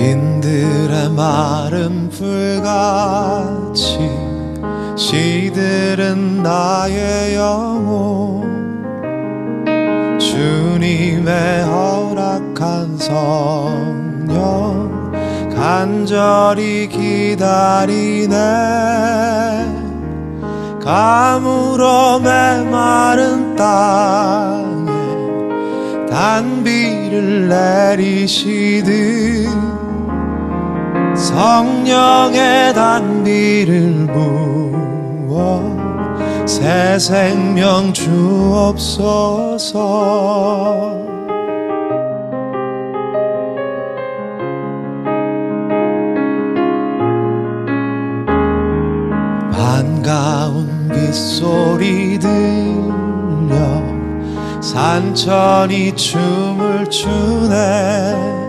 빈들의 마른 풀같이 시들은 나의 영혼, 주님의 허락한 성령 간절히 기다리네. 가물어 메마른 땅에 단비를 내리시듯 성령의 단비를 부어 새 생명 주옵소서. 반가운 빗소리 들려 산천이 춤을 추네.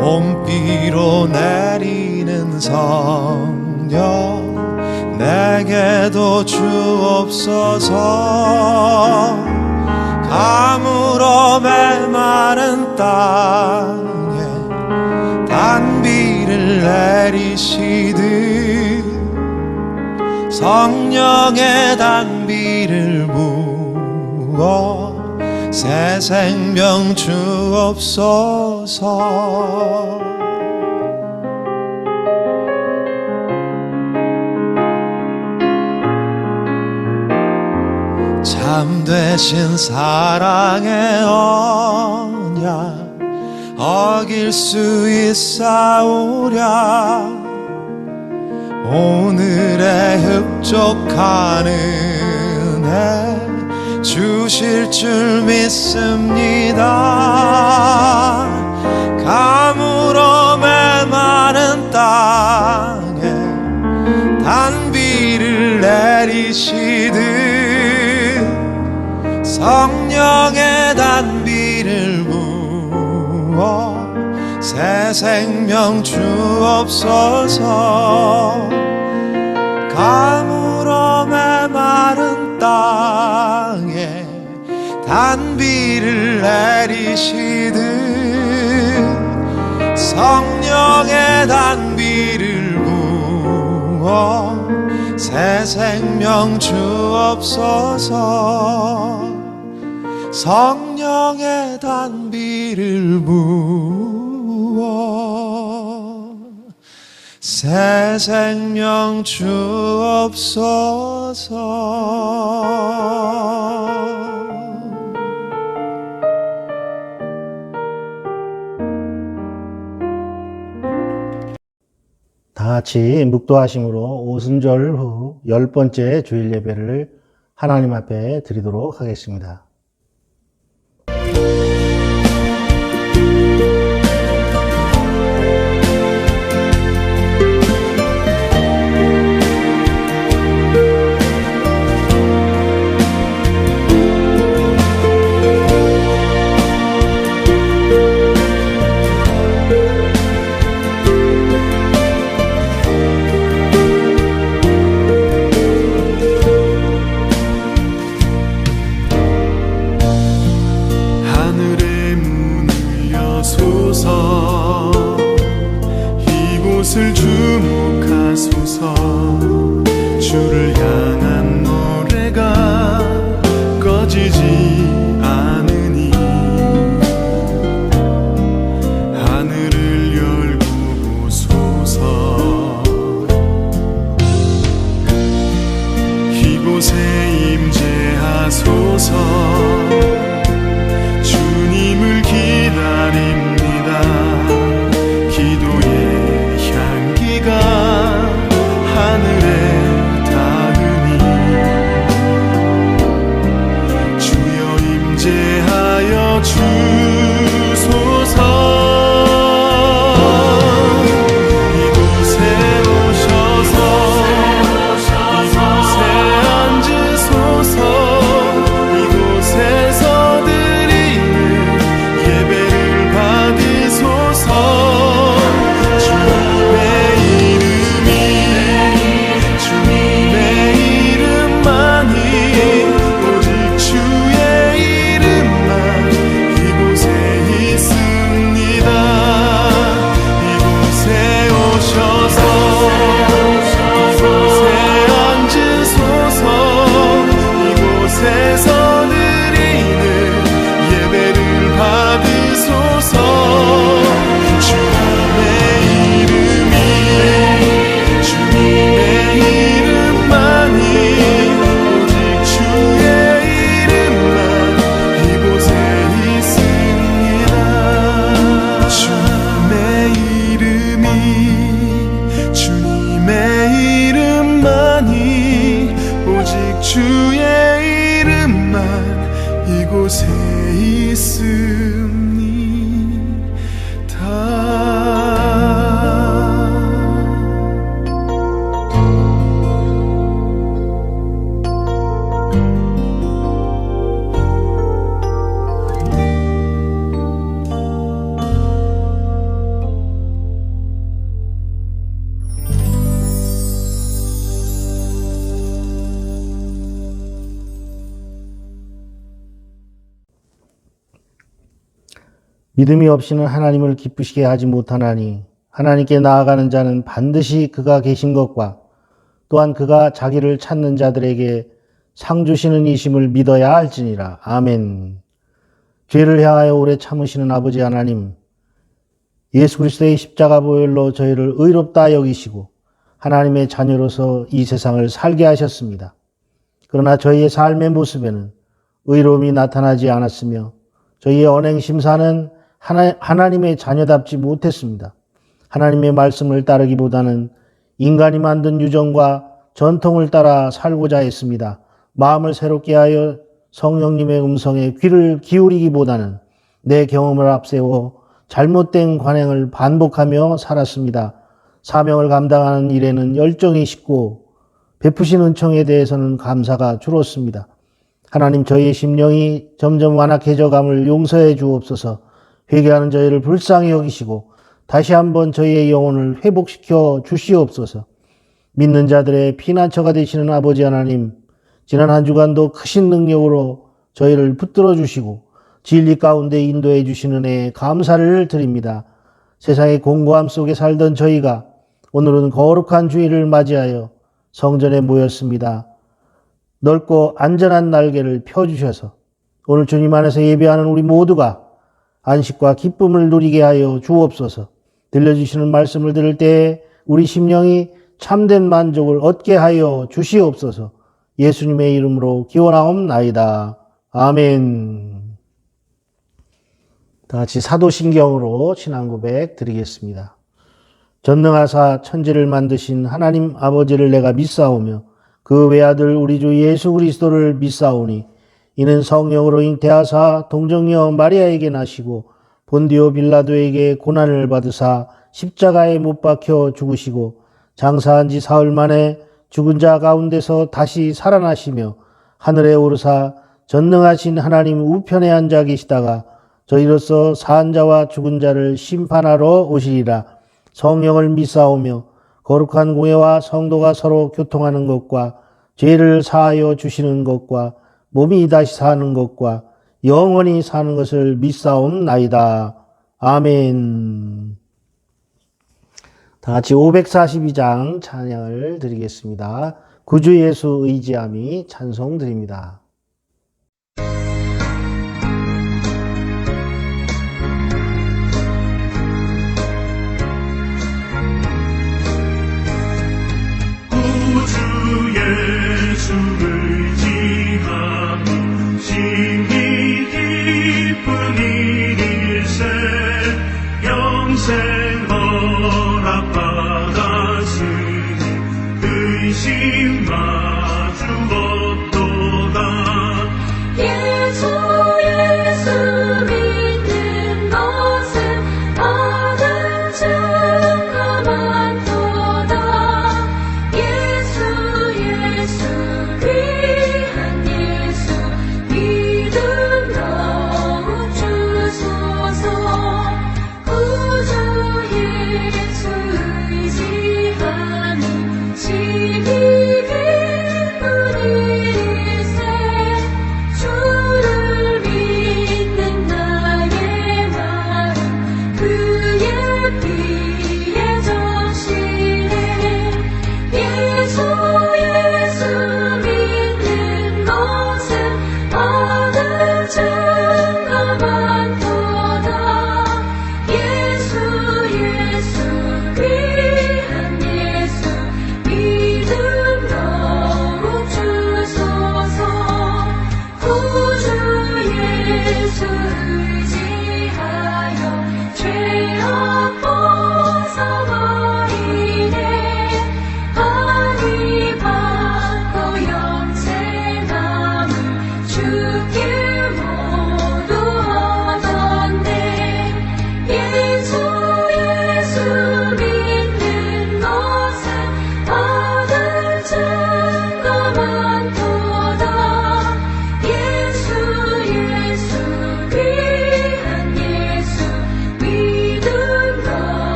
봄비로 내리는 성령 내게도 주옵소서. 가물어 메마른 땅에 단비를 내리시듯 성령의 단비를 부어 새 생명 주옵소서. 참되신 사랑의 언약 어길 수 있사오랴. 오늘의 흡족한 은혜 주실 줄 믿습니다. 가물어 메마른 땅에 단비를 내리시듯 성령의 단비를 부어 새 생명 주옵소서. 가물어 메마른 땅에 단비를 내리시듯 성령의 단비를 부어 새 생명 주옵소서. 성령의 단비를 부어 새 생명 주옵소서. 다 같이 묵도하심으로 오순절 후 10번째 주일 예배를 하나님 앞에 드리도록 하겠습니다. 이곳을 주목하소서. 주를 향한 노래가 꺼지지 않으니 하늘을 열고 보소서. 이곳에 임재하소서. 주님을 기다립니다. 기도의 향기가 하늘에 닿으니 믿음이 없이는 하나님을 기쁘시게 하지 못하나니 하나님께 나아가는 자는 반드시 그가 계신 것과 또한 그가 자기를 찾는 자들에게 상 주시는 이심을 믿어야 할지니라. 아멘. 죄를 향하여 오래 참으시는 아버지 하나님, 예수 그리스도의 십자가 보혈로 저희를 의롭다 여기시고 하나님의 자녀로서 이 세상을 살게 하셨습니다. 그러나 저희의 삶의 모습에는 의로움이 나타나지 않았으며 저희의 언행 심사는 하나님의 자녀답지 못했습니다. 하나님의 말씀을 따르기보다는 인간이 만든 유정과 전통을 따라 살고자 했습니다. 마음을 새롭게 하여 성령님의 음성에 귀를 기울이기보다는 내 경험을 앞세워 잘못된 관행을 반복하며 살았습니다. 사명을 감당하는 일에는 열정이 식고 베푸신 은총에 대해서는 감사가 줄었습니다. 하나님, 저희의 심령이 점점 완악해져감을 용서해 주옵소서. 회개하는 저희를 불쌍히 여기시고 다시 한번 저희의 영혼을 회복시켜 주시옵소서. 믿는 자들의 피난처가 되시는 아버지 하나님, 지난 한 주간도 크신 능력으로 저희를 붙들어 주시고 진리 가운데 인도해 주시는 은혜에 감사를 드립니다. 세상의 공고함 속에 살던 저희가 오늘은 거룩한 주일을 맞이하여 성전에 모였습니다. 넓고 안전한 날개를 펴주셔서 오늘 주님 안에서 예배하는 우리 모두가 안식과 기쁨을 누리게 하여 주옵소서. 들려주시는 말씀을 들을 때 우리 심령이 참된 만족을 얻게 하여 주시옵소서. 예수님의 이름으로 기원하옵나이다. 아멘. 다 같이 사도신경으로 신앙 고백 드리겠습니다. 전능하사 천지를 만드신 하나님 아버지를 내가 믿사오며 그 외아들 우리 주 예수 그리스도를 믿사오니 이는 성령으로 잉태하사 동정녀 마리아에게 나시고 본디오 빌라도에게 고난을 받으사 십자가에 못 박혀 죽으시고 장사한 지 사흘 만에 죽은 자 가운데서 다시 살아나시며 하늘에 오르사 전능하신 하나님 우편에 앉아 계시다가 저희로서 산 자와 죽은 자를 심판하러 오시리라. 성령을 믿사오며 거룩한 공회와 성도가 서로 교통하는 것과 죄를 사하여 주시는 것과 몸이 다시 사는 것과 영원히 사는 것을 믿사옵나이다. 아멘. 다 같이 542장 찬양을 드리겠습니다. 구주 예수 의지함이 찬송 드립니다. 구주 예수 의지함이 심히 깊은 일일세 영생 허락받았으니 의심 마주었도다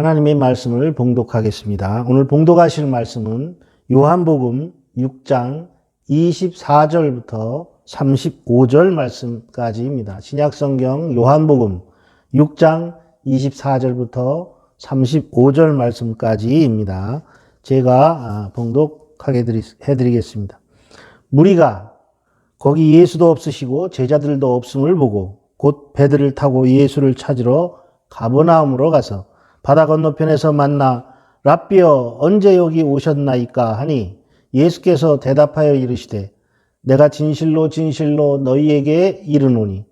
하나님의 말씀을 봉독하겠습니다. 오늘 봉독하실 말씀은 요한복음 6장 24절부터 35절 말씀까지입니다. 신약성경 요한복음 6장 24절부터 35절 말씀까지입니다. 제가 봉독해드리겠습니다. 무리가 거기 예수도 없으시고 제자들도 없음을 보고 곧 배들을 타고 예수를 찾으러 가버나움으로 가서 바다 건너편에서 만나 랍비여 언제 여기 오셨나이까 하니 예수께서 대답하여 이르시되 내가 진실로 진실로 너희에게 이르노니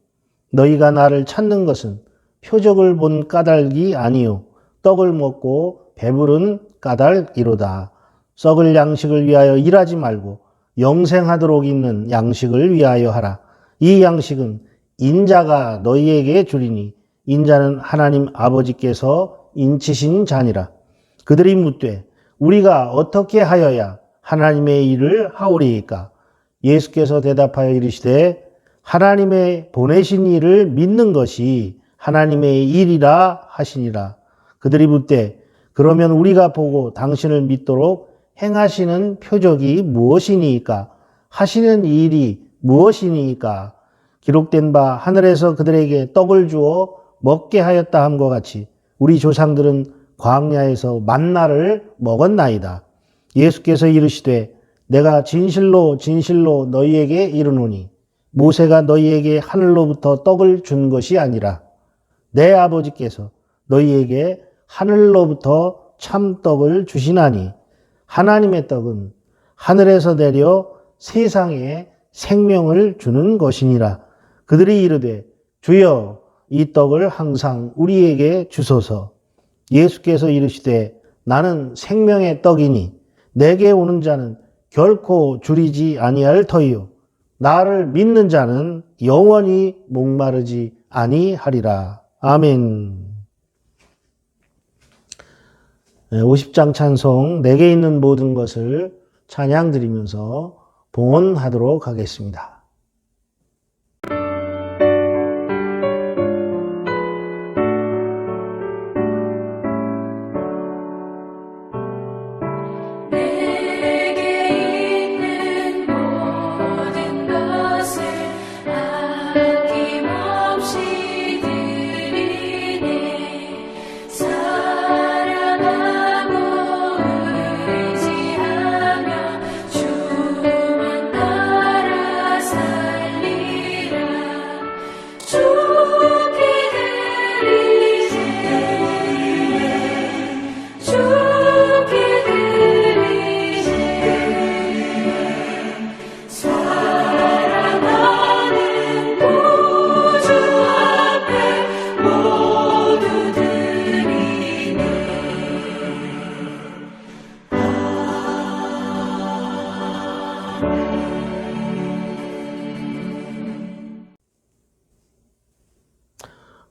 너희가 나를 찾는 것은 표적을 본 까닭이 아니요 떡을 먹고 배부른 까닭이로다. 썩을 양식을 위하여 일하지 말고 영생하도록 있는 양식을 위하여 하라. 이 양식은 인자가 너희에게 주리니 인자는 하나님 아버지께서 인치신 자니라. 그들이 묻되 우리가 어떻게 하여야 하나님의 일을 하오리이까? 예수께서 대답하여 이르시되 하나님의 보내신 일을 믿는 것이 하나님의 일이라 하시니라. 그들이 묻되 그러면 우리가 보고 당신을 믿도록 행하시는 표적이 무엇이니까? 하시는 일이 무엇이니까? 기록된 바 하늘에서 그들에게 떡을 주어 먹게 하였다 함과 같이 우리 조상들은 광야에서 만나를 먹었나이다. 예수께서 이르시되 내가 진실로 진실로 너희에게 이르노니 모세가 너희에게 하늘로부터 떡을 준 것이 아니라 내 아버지께서 너희에게 하늘로부터 참떡을 주시나니 하나님의 떡은 하늘에서 내려 세상에 생명을 주는 것이니라. 그들이 이르되 주여 이 떡을 항상 우리에게 주소서. 예수께서 이르시되 나는 생명의 떡이니 내게 오는 자는 결코 줄이지 아니할 터이요 나를 믿는 자는 영원히 목마르지 아니하리라. 아멘. 50장 찬송 내게 있는 모든 것을 찬양 드리면서 봉헌하도록 하겠습니다.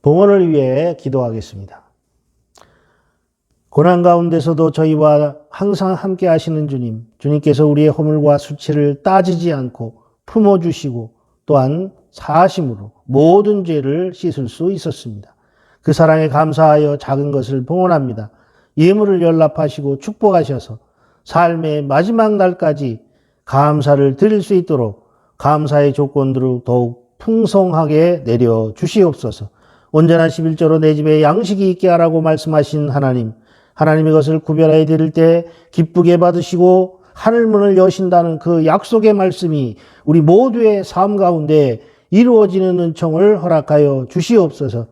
봉헌을 위해 기도하겠습니다. 고난 가운데서도 저희와 항상 함께 하시는 주님, 주님께서 우리의 허물과 수치를 따지지 않고 품어주시고 또한 사하심으로 모든 죄를 씻을 수 있었습니다. 그 사랑에 감사하여 작은 것을 봉헌합니다. 예물을 연락하시고 축복하셔서 삶의 마지막 날까지 감사를 드릴 수 있도록 감사의 조건들을 더욱 풍성하게 내려 주시옵소서. 온전한 11조로 내 집에 양식이 있게 하라고 말씀하신 하나님, 하나님의 것을 구별하여 드릴 때 기쁘게 받으시고 하늘문을 여신다는 그 약속의 말씀이 우리 모두의 삶 가운데 이루어지는 은총을 허락하여 주시옵소서.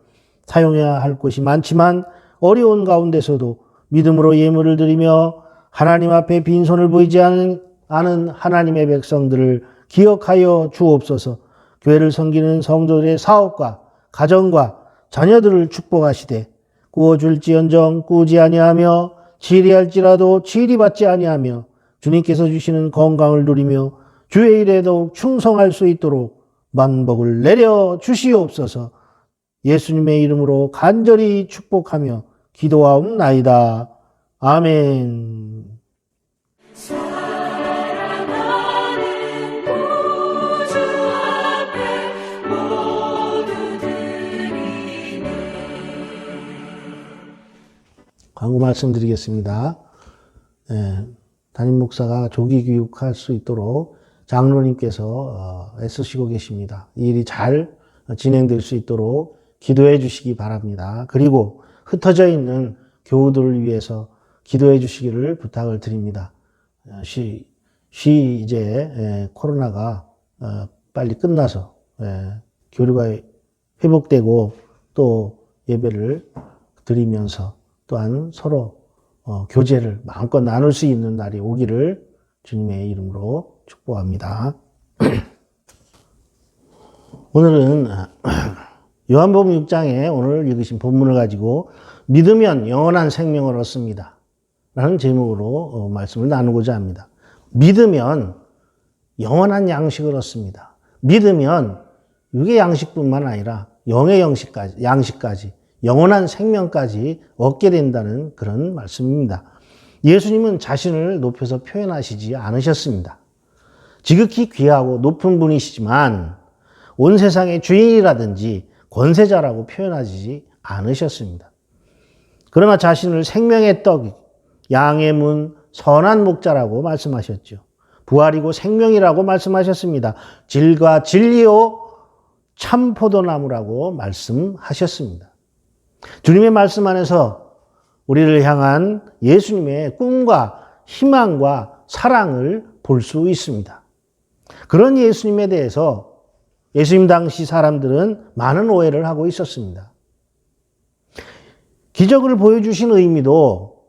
사용해야 할 것이 많지만 어려운 가운데서도 믿음으로 예물을 드리며 하나님 앞에 빈손을 보이지 않은 하나님의 백성들을 기억하여 주옵소서. 교회를 섬기는 성도들의 사업과 가정과 자녀들을 축복하시되 꾸어줄지언정 꾸지 아니하며 치리할지라도 치리받지 아니하며 주님께서 주시는 건강을 누리며 주의 일에 더욱 충성할 수 있도록 만복을 내려 주시옵소서. 예수님의 이름으로 간절히 축복하며 기도하옵나이다. 아멘. 라고 말씀드리겠습니다. 담임 목사가 조기 교육할 수 있도록 장로님께서 애쓰시고 계십니다. 이 일이 잘 진행될 수 있도록 기도해 주시기 바랍니다. 그리고 흩어져 있는 교우들을 위해서 기도해 주시기를 부탁을 드립니다. 이제 코로나가 빨리 끝나서 교류가 회복되고 또 예배를 드리면서 또한 서로 교제를 마음껏 나눌 수 있는 날이 오기를 주님의 이름으로 축복합니다. 오늘은 요한복음 6장에 오늘 읽으신 본문을 가지고 믿으면 영원한 생명을 얻습니다 라는 제목으로 말씀을 나누고자 합니다. 믿으면 영원한 양식을 얻습니다. 믿으면 육의 양식뿐만 아니라 영의 양식까지 영원한 생명까지 얻게 된다는 그런 말씀입니다. 예수님은 자신을 높여서 표현하시지 않으셨습니다. 지극히 귀하고 높은 분이시지만 온 세상의 주인이라든지 권세자라고 표현하지 않으셨습니다. 그러나 자신을 생명의 떡, 양의 문, 선한 목자라고 말씀하셨죠. 부활이고 생명이라고 말씀하셨습니다. 질과 진리요 참 포도나무라고 말씀하셨습니다. 주님의 말씀 안에서 우리를 향한 예수님의 꿈과 희망과 사랑을 볼 수 있습니다. 그런 예수님에 대해서 예수님 당시 사람들은 많은 오해를 하고 있었습니다. 기적을 보여주신 의미도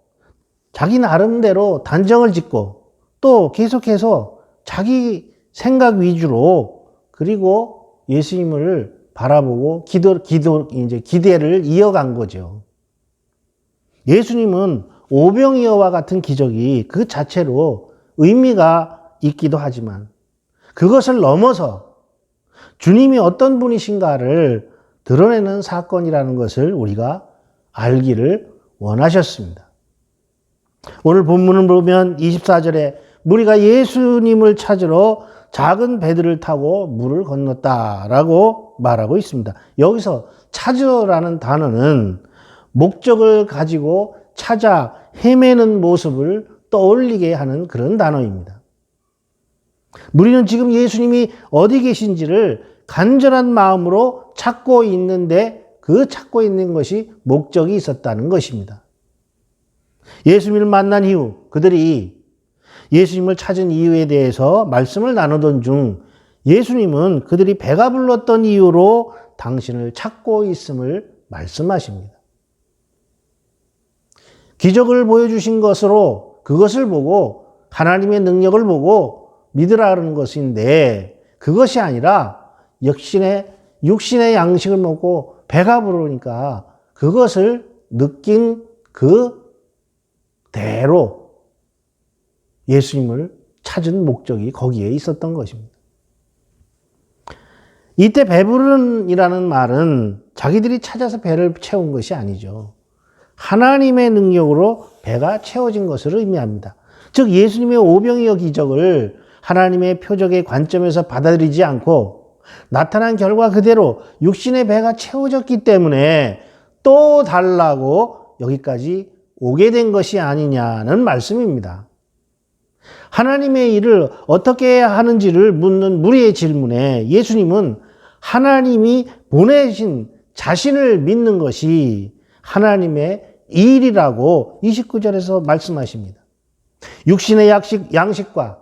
자기 나름대로 단정을 짓고 또 계속해서 자기 생각 위주로 그리고 예수님을 바라보고 기대를 이어간 거죠. 예수님은 오병이어와 같은 기적이 그 자체로 의미가 있기도 하지만 그것을 넘어서 주님이 어떤 분이신가를 드러내는 사건이라는 것을 우리가 알기를 원하셨습니다. 오늘 본문을 보면 24절에 무리가 예수님을 찾으러 작은 배들을 타고 물을 건넜다라고 말하고 있습니다. 여기서 찾으라는 단어는 목적을 가지고 찾아 헤매는 모습을 떠올리게 하는 그런 단어입니다. 무리는 지금 예수님이 어디 계신지를 간절한 마음으로 찾고 있는데 그 찾고 있는 것이 목적이 있었다는 것입니다. 예수님을 만난 이후 그들이 예수님을 찾은 이유에 대해서 말씀을 나누던 중 예수님은 그들이 배가 불렀던 이유로 당신을 찾고 있음을 말씀하십니다. 기적을 보여주신 것으로 그것을 보고 하나님의 능력을 보고 믿으라는 것인데 그것이 아니라 육신의 양식을 먹고 배가 부르니까 그것을 느낀 그대로 예수님을 찾은 목적이 거기에 있었던 것입니다. 이때 배부른이라는 말은 자기들이 찾아서 배를 채운 것이 아니죠. 하나님의 능력으로 배가 채워진 것을 의미합니다. 즉 예수님의 오병이어 기적을 하나님의 표적의 관점에서 받아들이지 않고 나타난 결과 그대로 육신의 배가 채워졌기 때문에 또 달라고 여기까지 오게 된 것이 아니냐는 말씀입니다. 하나님의 일을 어떻게 해야 하는지를 묻는 무리의 질문에 예수님은 하나님이 보내신 자신을 믿는 것이 하나님의 일이라고 29절에서 말씀하십니다. 육신의 양식과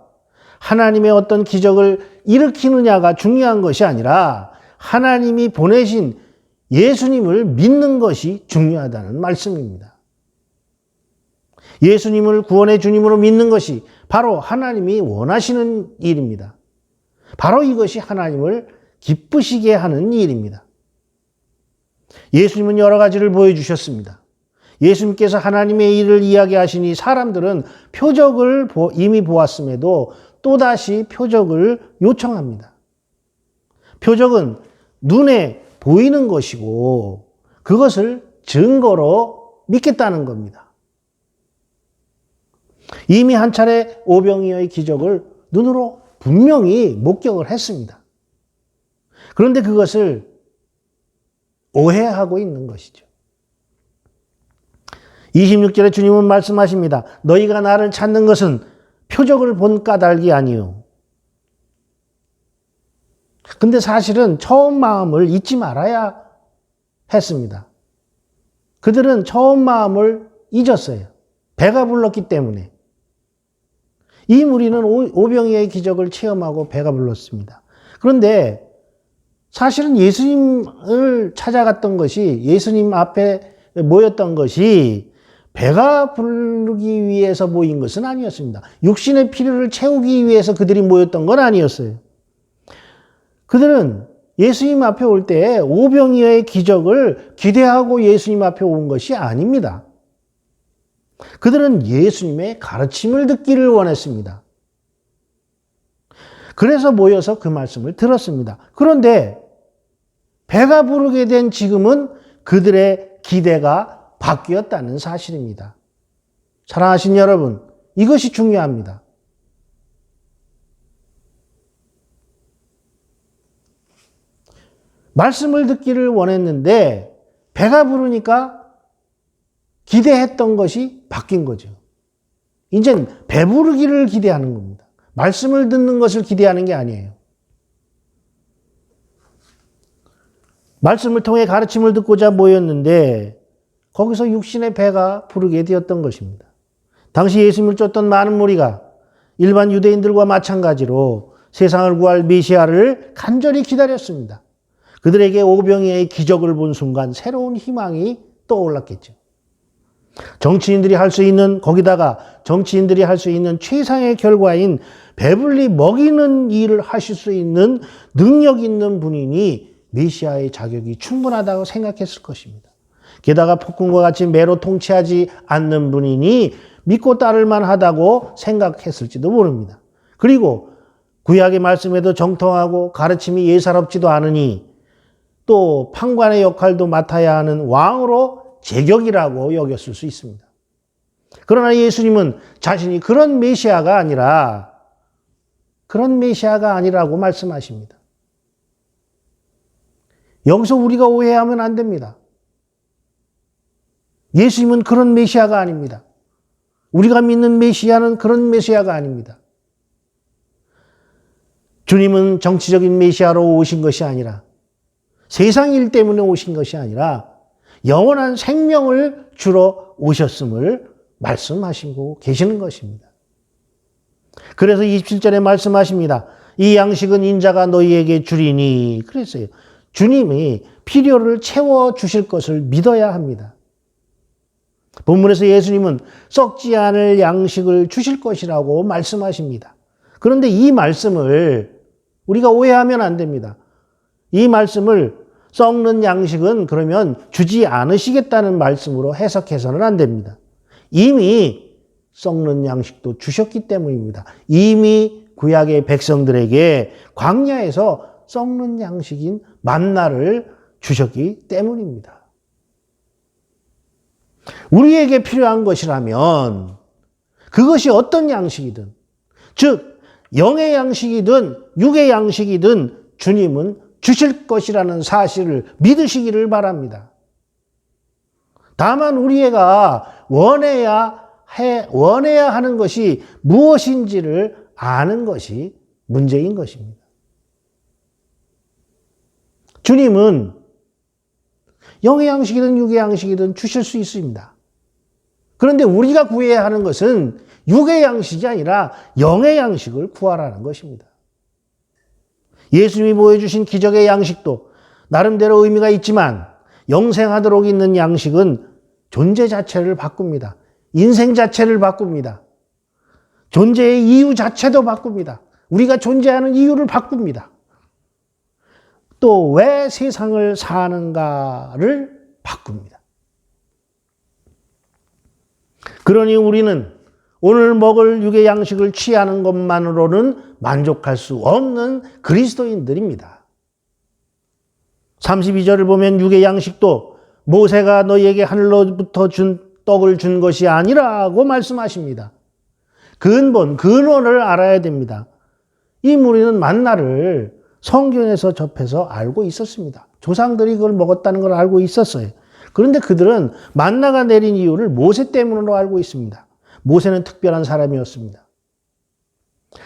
하나님의 어떤 기적을 일으키느냐가 중요한 것이 아니라 하나님이 보내신 예수님을 믿는 것이 중요하다는 말씀입니다. 예수님을 구원의 주님으로 믿는 것이 바로 하나님이 원하시는 일입니다. 바로 이것이 하나님을 기쁘시게 하는 일입니다. 예수님은 여러 가지를 보여주셨습니다. 예수님께서 하나님의 일을 이야기하시니 사람들은 표적을 이미 보았음에도 또다시 표적을 요청합니다. 표적은 눈에 보이는 것이고 그것을 증거로 믿겠다는 겁니다. 이미 한 차례 오병이어의 기적을 눈으로 분명히 목격을 했습니다. 그런데 그것을 오해하고 있는 것이죠. 26절에 주님은 말씀하십니다. 너희가 나를 찾는 것은 표적을 본 까닭이 아니요. 근데 사실은 처음 마음을 잊지 말아야 했습니다. 그들은 처음 마음을 잊었어요. 배가 불렀기 때문에. 이 무리는 오병이어의 기적을 체험하고 배가 불렀습니다. 그런데 사실은 예수님을 찾아갔던 것이, 예수님 앞에 모였던 것이 배가 부르기 위해서 모인 것은 아니었습니다. 육신의 필요를 채우기 위해서 그들이 모였던 건 아니었어요. 그들은 예수님 앞에 올 때 오병이어의 기적을 기대하고 예수님 앞에 온 것이 아닙니다. 그들은 예수님의 가르침을 듣기를 원했습니다. 그래서 모여서 그 말씀을 들었습니다. 그런데 배가 부르게 된 지금은 그들의 기대가 바뀌었다는 사실입니다. 사랑하신 여러분, 이것이 중요합니다. 말씀을 듣기를 원했는데 배가 부르니까 기대했던 것이 바뀐 거죠. 이젠 배부르기를 기대하는 겁니다. 말씀을 듣는 것을 기대하는 게 아니에요. 말씀을 통해 가르침을 듣고자 모였는데 거기서 육신의 배가 부르게 되었던 것입니다. 당시 예수님을 쫓던 많은 무리가 일반 유대인들과 마찬가지로 세상을 구할 메시아를 간절히 기다렸습니다. 그들에게 오병이어의 기적을 본 순간 새로운 희망이 떠올랐겠죠. 정치인들이 할 수 있는, 거기다가 정치인들이 할 수 있는 최상의 결과인 배불리 먹이는 일을 하실 수 있는 능력 있는 분이니 메시아의 자격이 충분하다고 생각했을 것입니다. 게다가 폭군과 같이 매로 통치하지 않는 분이니 믿고 따를 만하다고 생각했을지도 모릅니다. 그리고 구약의 말씀에도 정통하고 가르침이 예사롭지도 않으니 또 판관의 역할도 맡아야 하는 왕으로 제격이라고 여겼을 수 있습니다. 그러나 예수님은 자신이 그런 메시아가 아니라고 말씀하십니다. 여기서 우리가 오해하면 안 됩니다. 예수님은 그런 메시아가 아닙니다. 우리가 믿는 메시아는 그런 메시아가 아닙니다. 주님은 정치적인 메시아로 오신 것이 아니라, 세상 일 때문에 오신 것이 아니라 영원한 생명을 주러 오셨음을 말씀하시고 계시는 것입니다. 그래서 27절에 말씀하십니다. 이 양식은 인자가 너희에게 주리니. 그랬어요. 주님이 필요를 채워주실 것을 믿어야 합니다. 본문에서 예수님은 썩지 않을 양식을 주실 것이라고 말씀하십니다. 그런데 이 말씀을 우리가 오해하면 안 됩니다. 이 말씀을 썩는 양식은 그러면 주지 않으시겠다는 말씀으로 해석해서는 안 됩니다. 이미 썩는 양식도 주셨기 때문입니다. 이미 구약의 백성들에게 광야에서 썩는 양식인 만나를 주셨기 때문입니다. 우리에게 필요한 것이라면 그것이 어떤 양식이든, 즉 영의 양식이든 육의 양식이든 주님은 주실 것이라는 사실을 믿으시기를 바랍니다. 다만 우리가 원해야 하는 것이 무엇인지를 아는 것이 문제인 것입니다. 주님은 영의 양식이든 육의 양식이든 주실 수 있습니다. 그런데 우리가 구해야 하는 것은 육의 양식이 아니라 영의 양식을 구하라는 것입니다. 예수님이 보여주신 기적의 양식도 나름대로 의미가 있지만 영생하도록 있는 양식은 존재 자체를 바꿉니다. 인생 자체를 바꿉니다. 존재의 이유 자체도 바꿉니다. 우리가 존재하는 이유를 바꿉니다. 또 왜 세상을 사는가를 바꿉니다. 그러니 우리는 오늘 먹을 육의 양식을 취하는 것만으로는 만족할 수 없는 그리스도인들입니다. 32절을 보면 육의 양식도 모세가 너희에게 하늘로부터 준 떡을 준 것이 아니라고 말씀하십니다. 근원을 알아야 됩니다. 이 무리는 만나를 성경에서 접해서 알고 있었습니다. 조상들이 그걸 먹었다는 걸 알고 있었어요. 그런데 그들은 만나가 내린 이유를 모세 때문으로 알고 있습니다. 모세는 특별한 사람이었습니다.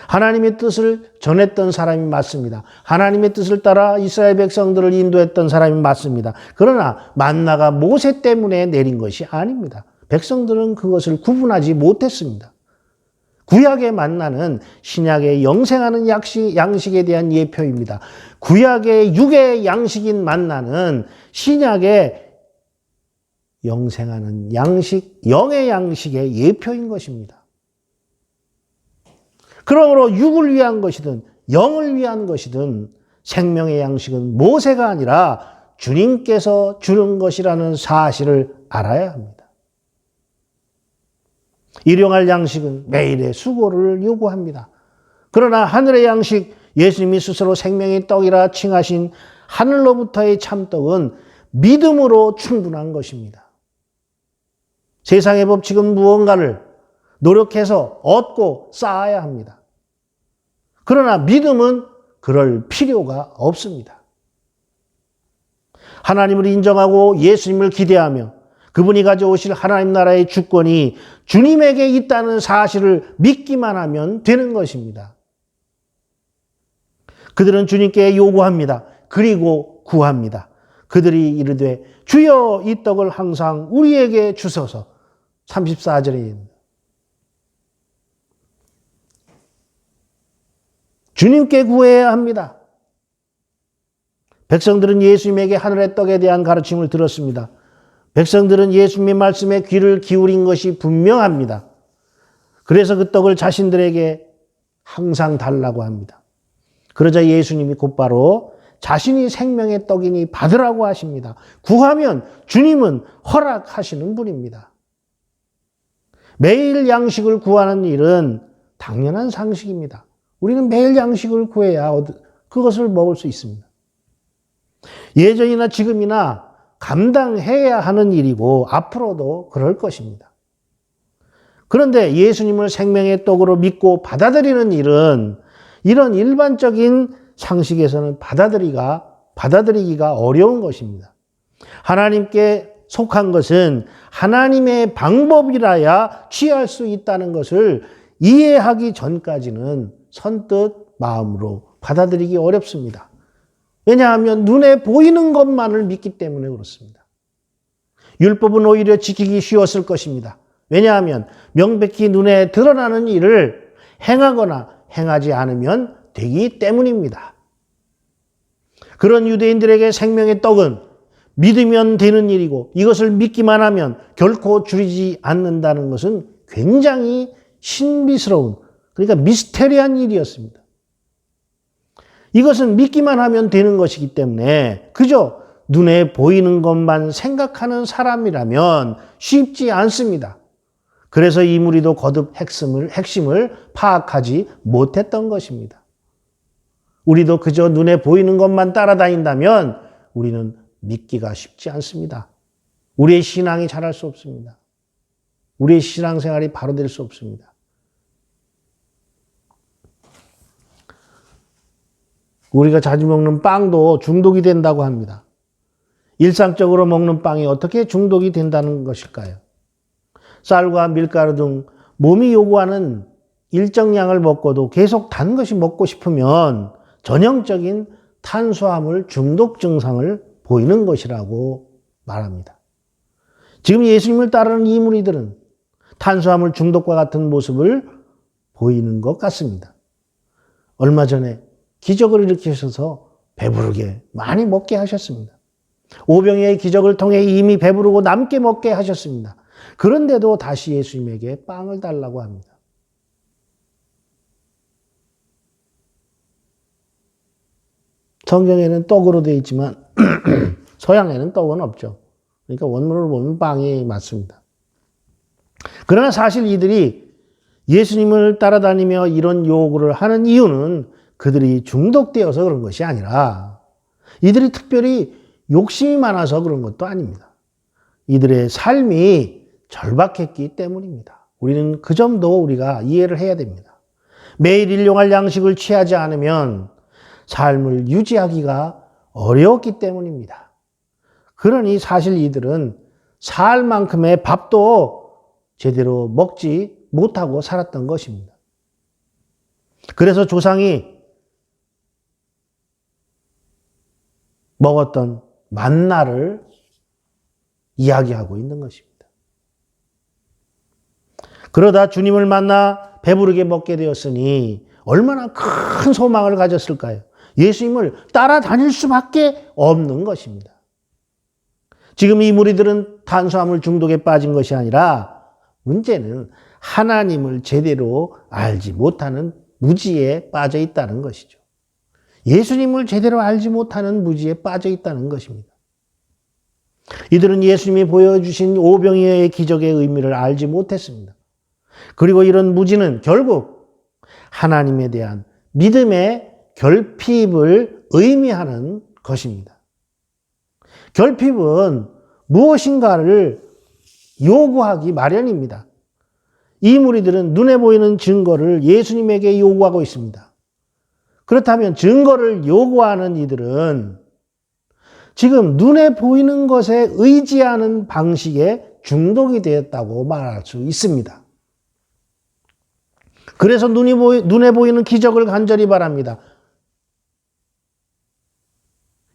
하나님의 뜻을 전했던 사람이 맞습니다. 하나님의 뜻을 따라 이스라엘 백성들을 인도했던 사람이 맞습니다. 그러나 만나가 모세 때문에 내린 것이 아닙니다. 백성들은 그것을 구분하지 못했습니다. 구약의 만나는 신약의 영생하는 양식에 대한 예표입니다. 구약의 육의 양식인 만나는 신약의 영생하는 양식, 영의 양식의 예표인 것입니다. 그러므로 육을 위한 것이든 영을 위한 것이든 생명의 양식은 모세가 아니라 주님께서 주는 것이라는 사실을 알아야 합니다. 일용할 양식은 매일의 수고를 요구합니다. 그러나 하늘의 양식, 예수님이 스스로 생명의 떡이라 칭하신 하늘로부터의 참떡은 믿음으로 충분한 것입니다. 세상의 법칙은 무언가를 노력해서 얻고 쌓아야 합니다. 그러나 믿음은 그럴 필요가 없습니다. 하나님을 인정하고 예수님을 기대하며 그분이 가져오실 하나님 나라의 주권이 주님에게 있다는 사실을 믿기만 하면 되는 것입니다. 그들은 주님께 요구합니다. 그리고 구합니다. 그들이 이르되 주여 이 떡을 항상 우리에게 주소서. 34절에 주님께 구해야 합니다. 백성들은 예수님에게 하늘의 떡에 대한 가르침을 들었습니다. 백성들은 예수님의 말씀에 귀를 기울인 것이 분명합니다. 그래서 그 떡을 자신들에게 항상 달라고 합니다. 그러자 예수님이 곧바로 자신이 생명의 떡이니 받으라고 하십니다. 구하면 주님은 허락하시는 분입니다. 매일 양식을 구하는 일은 당연한 상식입니다. 우리는 매일 양식을 구해야 그것을 먹을 수 있습니다. 예전이나 지금이나 감당해야 하는 일이고 앞으로도 그럴 것입니다. 그런데 예수님을 생명의 떡으로 믿고 받아들이는 일은 이런 일반적인 상식에서는 받아들이기가 어려운 것입니다. 하나님께 속한 것은 하나님의 방법이라야 취할 수 있다는 것을 이해하기 전까지는 선뜻 마음으로 받아들이기 어렵습니다. 왜냐하면 눈에 보이는 것만을 믿기 때문에 그렇습니다. 율법은 오히려 지키기 쉬웠을 것입니다. 왜냐하면 명백히 눈에 드러나는 일을 행하거나 행하지 않으면 되기 때문입니다. 그런 유대인들에게 생명의 떡은 믿으면 되는 일이고 이것을 믿기만 하면 결코 줄이지 않는다는 것은 굉장히 신비스러운, 그러니까 미스테리한 일이었습니다. 이것은 믿기만 하면 되는 것이기 때문에 그저 눈에 보이는 것만 생각하는 사람이라면 쉽지 않습니다. 그래서 이 무리도 거듭 핵심을 파악하지 못했던 것입니다. 우리도 그저 눈에 보이는 것만 따라다닌다면 우리는 믿기가 쉽지 않습니다. 우리의 신앙이 자랄 수 없습니다. 우리의 신앙생활이 바로 될 수 없습니다. 우리가 자주 먹는 빵도 중독이 된다고 합니다. 일상적으로 먹는 빵이 어떻게 중독이 된다는 것일까요? 쌀과 밀가루 등 몸이 요구하는 일정량을 먹고도 계속 단 것이 먹고 싶으면 전형적인 탄수화물 중독 증상을 보이는 것이라고 말합니다. 지금 예수님을 따르는 이 무리들은 탄수화물 중독과 같은 모습을 보이는 것 같습니다. 얼마 전에 기적을 일으키셔서 배부르게 많이 먹게 하셨습니다. 오병이의 기적을 통해 이미 배부르고 남게 먹게 하셨습니다. 그런데도 다시 예수님에게 빵을 달라고 합니다. 성경에는 떡으로 되어 있지만 서양에는 떡은 없죠. 그러니까 원문을 보면 빵이 맞습니다. 그러나 사실 이들이 예수님을 따라다니며 이런 요구를 하는 이유는 그들이 중독되어서 그런 것이 아니라 이들이 특별히 욕심이 많아서 그런 것도 아닙니다. 이들의 삶이 절박했기 때문입니다. 우리는 그 점도 우리가 이해를 해야 됩니다. 매일 일용할 양식을 취하지 않으면 삶을 유지하기가 어려웠기 때문입니다. 그러니 사실 이들은 살 만큼의 밥도 제대로 먹지 못하고 살았던 것입니다. 그래서 조상이 먹었던 만나를 이야기하고 있는 것입니다. 그러다 주님을 만나 배부르게 먹게 되었으니 얼마나 큰 소망을 가졌을까요? 예수님을 따라다닐 수밖에 없는 것입니다. 지금 이 무리들은 탄수화물 중독에 빠진 것이 아니라 문제는 하나님을 제대로 알지 못하는 무지에 빠져 있다는 것이죠. 예수님을 제대로 알지 못하는 무지에 빠져 있다는 것입니다. 이들은 예수님이 보여주신 오병이어의 기적의 의미를 알지 못했습니다. 그리고 이런 무지는 결국 하나님에 대한 믿음의 결핍을 의미하는 것입니다. 결핍은 무엇인가를 요구하기 마련입니다. 이 무리들은 눈에 보이는 증거를 예수님에게 요구하고 있습니다. 그렇다면 증거를 요구하는 이들은 지금 눈에 보이는 것에 의지하는 방식에 중독이 되었다고 말할 수 있습니다. 그래서 눈에 보이는 기적을 간절히 바랍니다.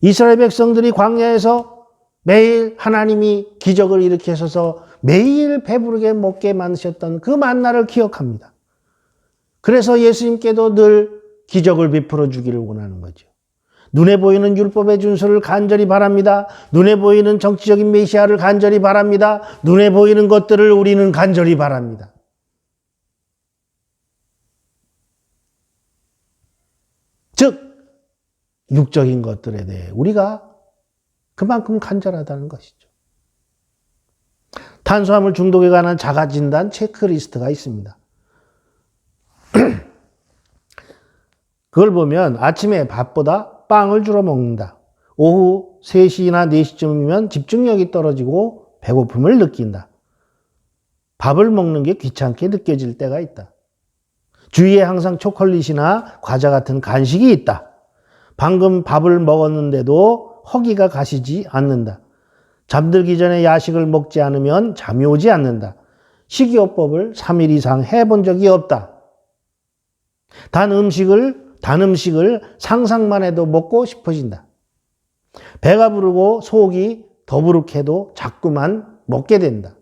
이스라엘 백성들이 광야에서 매일 하나님이 기적을 일으키셔서 매일 배부르게 먹게 만드셨던 그 만나를 기억합니다. 그래서 예수님께도 늘 기적을 베풀어 주기를 원하는 거죠. 눈에 보이는 율법의 준수를 간절히 바랍니다. 눈에 보이는 정치적인 메시아를 간절히 바랍니다. 눈에 보이는 것들을 우리는 간절히 바랍니다. 즉 육적인 것들에 대해 우리가 그만큼 간절하다는 것이죠. 탄수화물 중독에 관한 자가진단 체크리스트가 있습니다. 그걸 보면 아침에 밥보다 빵을 주로 먹는다. 오후 3시나 4시쯤이면 집중력이 떨어지고 배고픔을 느낀다. 밥을 먹는 게 귀찮게 느껴질 때가 있다. 주위에 항상 초콜릿이나 과자 같은 간식이 있다. 방금 밥을 먹었는데도 허기가 가시지 않는다. 잠들기 전에 야식을 먹지 않으면 잠이 오지 않는다. 식이요법을 3일 이상 해본 적이 없다. 단 음식을 상상만 해도 먹고 싶어진다. 배가 부르고 속이 더부룩해도 자꾸만 먹게 된다.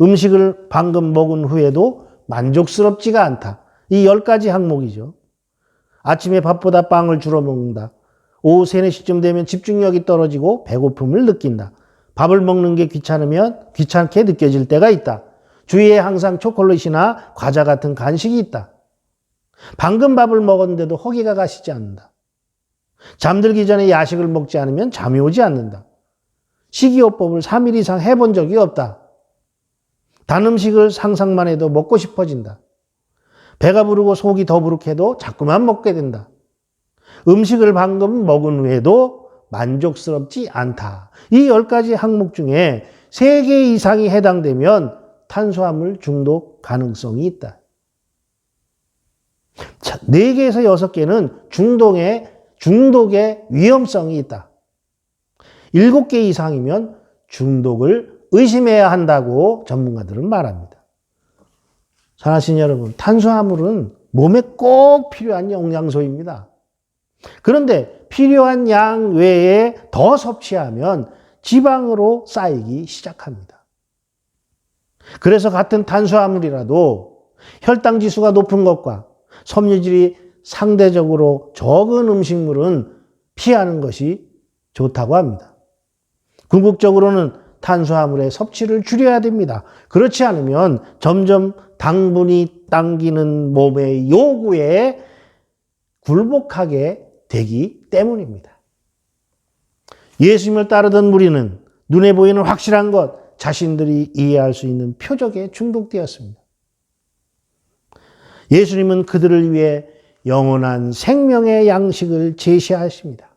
음식을 방금 먹은 후에도 만족스럽지가 않다. 이 10가지 항목이죠. 아침에 밥보다 빵을 주로 먹는다. 오후 3, 4시쯤 되면 집중력이 떨어지고 배고픔을 느낀다. 밥을 먹는 게 귀찮게 느껴질 때가 있다. 주위에 항상 초콜릿이나 과자 같은 간식이 있다. 방금 밥을 먹었는데도 허기가 가시지 않는다. 잠들기 전에 야식을 먹지 않으면 잠이 오지 않는다. 식이요법을 3일 이상 해본 적이 없다. 단 음식을 상상만 해도 먹고 싶어진다. 배가 부르고 속이 더부룩해도 자꾸만 먹게 된다. 음식을 방금 먹은 후에도 만족스럽지 않다. 이 10가지 항목 중에 3개 이상이 해당되면 탄수화물 중독 가능성이 있다. 자, 4개에서 6개는 중독의 위험성이 있다. 7개 이상이면 중독을 의심해야 한다고 전문가들은 말합니다. 사랑하시는 여러분, 탄수화물은 몸에 꼭 필요한 영양소입니다. 그런데 필요한 양 외에 더 섭취하면 지방으로 쌓이기 시작합니다. 그래서 같은 탄수화물이라도 혈당 지수가 높은 것과 섬유질이 상대적으로 적은 음식물은 피하는 것이 좋다고 합니다. 궁극적으로는 탄수화물의 섭취를 줄여야 됩니다. 그렇지 않으면 점점 당분이 당기는 몸의 요구에 굴복하게 되기 때문입니다. 예수님을 따르던 무리는 눈에 보이는 확실한 것, 자신들이 이해할 수 있는 표적에 중독되었습니다. 예수님은 그들을 위해 영원한 생명의 양식을 제시하십니다.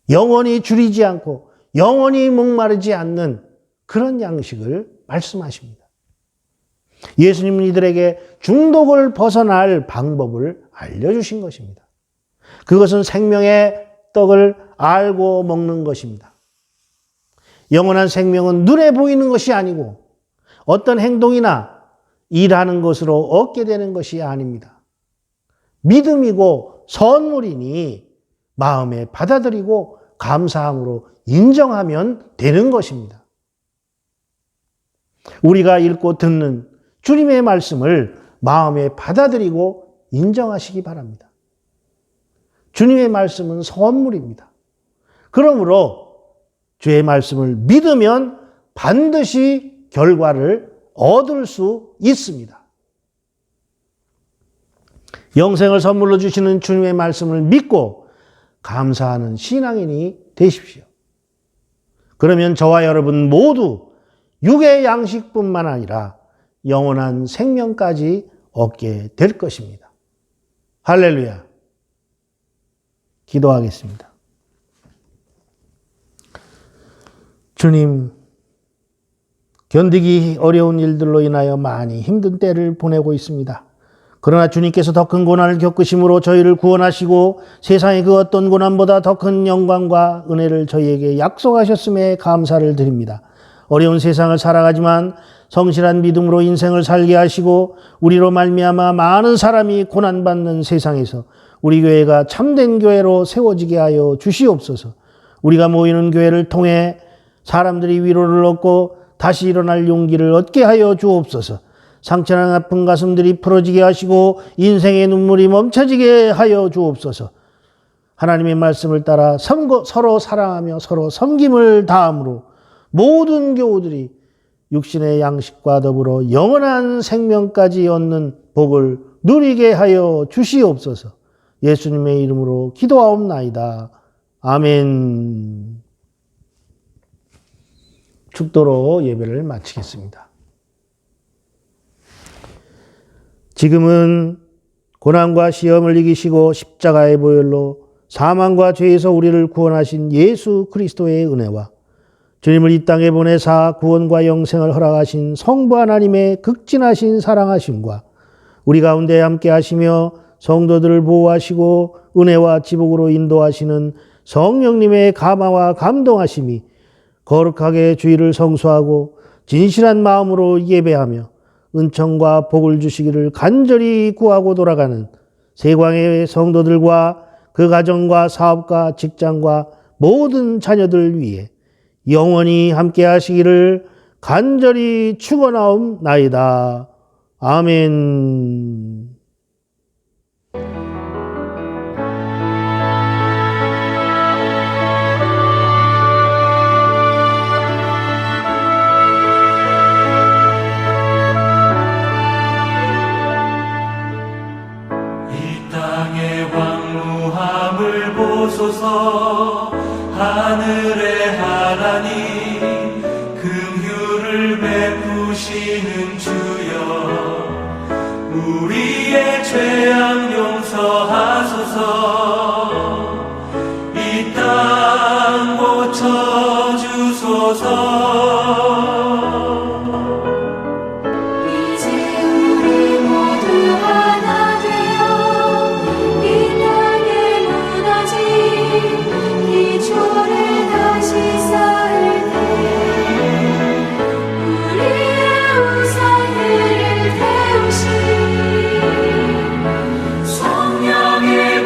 영원히 줄이지 않고 영원히 목마르지 않는 그런 양식을 말씀하십니다. 예수님은 이들에게 중독을 벗어날 방법을 알려주신 것입니다. 그것은 생명의 떡을 알고 먹는 것입니다. 영원한 생명은 눈에 보이는 것이 아니고 어떤 행동이나 일하는 것으로 얻게 되는 것이 아닙니다. 믿음이고 선물이니 마음에 받아들이고 감사함으로 인정하면 되는 것입니다. 우리가 읽고 듣는 주님의 말씀을 마음에 받아들이고 인정하시기 바랍니다. 주님의 말씀은 선물입니다. 그러므로 주의 말씀을 믿으면 반드시 결과를 얻을 수 있습니다. 영생을 선물로 주시는 주님의 말씀을 믿고 감사하는 신앙인이 되십시오. 그러면 저와 여러분 모두 육의 양식뿐만 아니라 영원한 생명까지 얻게 될 것입니다. 할렐루야. 기도하겠습니다. 주님, 견디기 어려운 일들로 인하여 많이 힘든 때를 보내고 있습니다. 그러나 주님께서 더 큰 고난을 겪으심으로 저희를 구원하시고 세상의 그 어떤 고난보다 더 큰 영광과 은혜를 저희에게 약속하셨음에 감사를 드립니다. 어려운 세상을 살아가지만 성실한 믿음으로 인생을 살게 하시고 우리로 말미암아 많은 사람이 고난받는 세상에서 우리 교회가 참된 교회로 세워지게 하여 주시옵소서. 우리가 모이는 교회를 통해 사람들이 위로를 얻고 다시 일어날 용기를 얻게 하여 주옵소서. 상처난 아픈 가슴들이 풀어지게 하시고 인생의 눈물이 멈춰지게 하여 주옵소서. 하나님의 말씀을 따라 서로 사랑하며 서로 섬김을 다함으로 모든 교우들이 육신의 양식과 더불어 영원한 생명까지 얻는 복을 누리게 하여 주시옵소서. 예수님의 이름으로 기도하옵나이다. 아멘. 축도로 예배를 마치겠습니다. 지금은 고난과 시험을 이기시고 십자가의 보혈로 사망과 죄에서 우리를 구원하신 예수 그리스도의 은혜와 주님을 이 땅에 보내사 구원과 영생을 허락하신 성부 하나님의 극진하신 사랑하심과 우리 가운데 함께 하시며 성도들을 보호하시고 은혜와 지복으로 인도하시는 성령님의 감화와 감동하심이 거룩하게 주의를 성수하고 진실한 마음으로 예배하며 은총과 복을 주시기를 간절히 구하고 돌아가는 세광의 성도들과 그 가정과 사업과 직장과 모든 자녀들 위해 영원히 함께 하시기를 간절히 축원하옵나이다. 아멘. 보소서. 하늘의 하나님 긍휼을 베푸시는 주여, 우리의 죄악 용서하소서. 이 땅 고쳐주소서. 성령의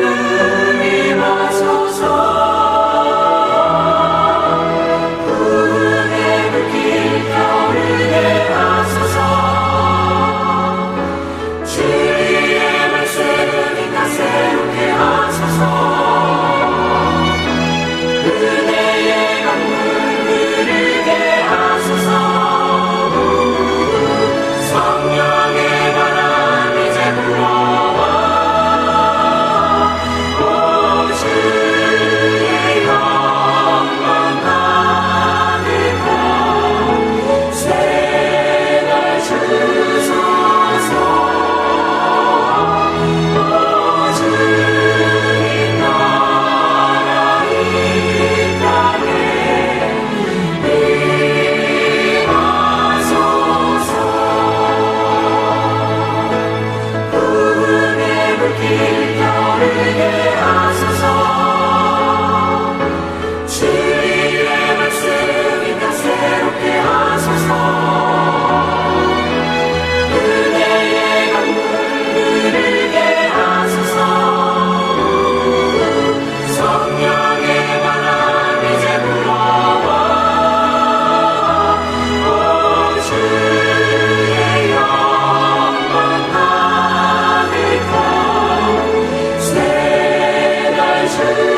주의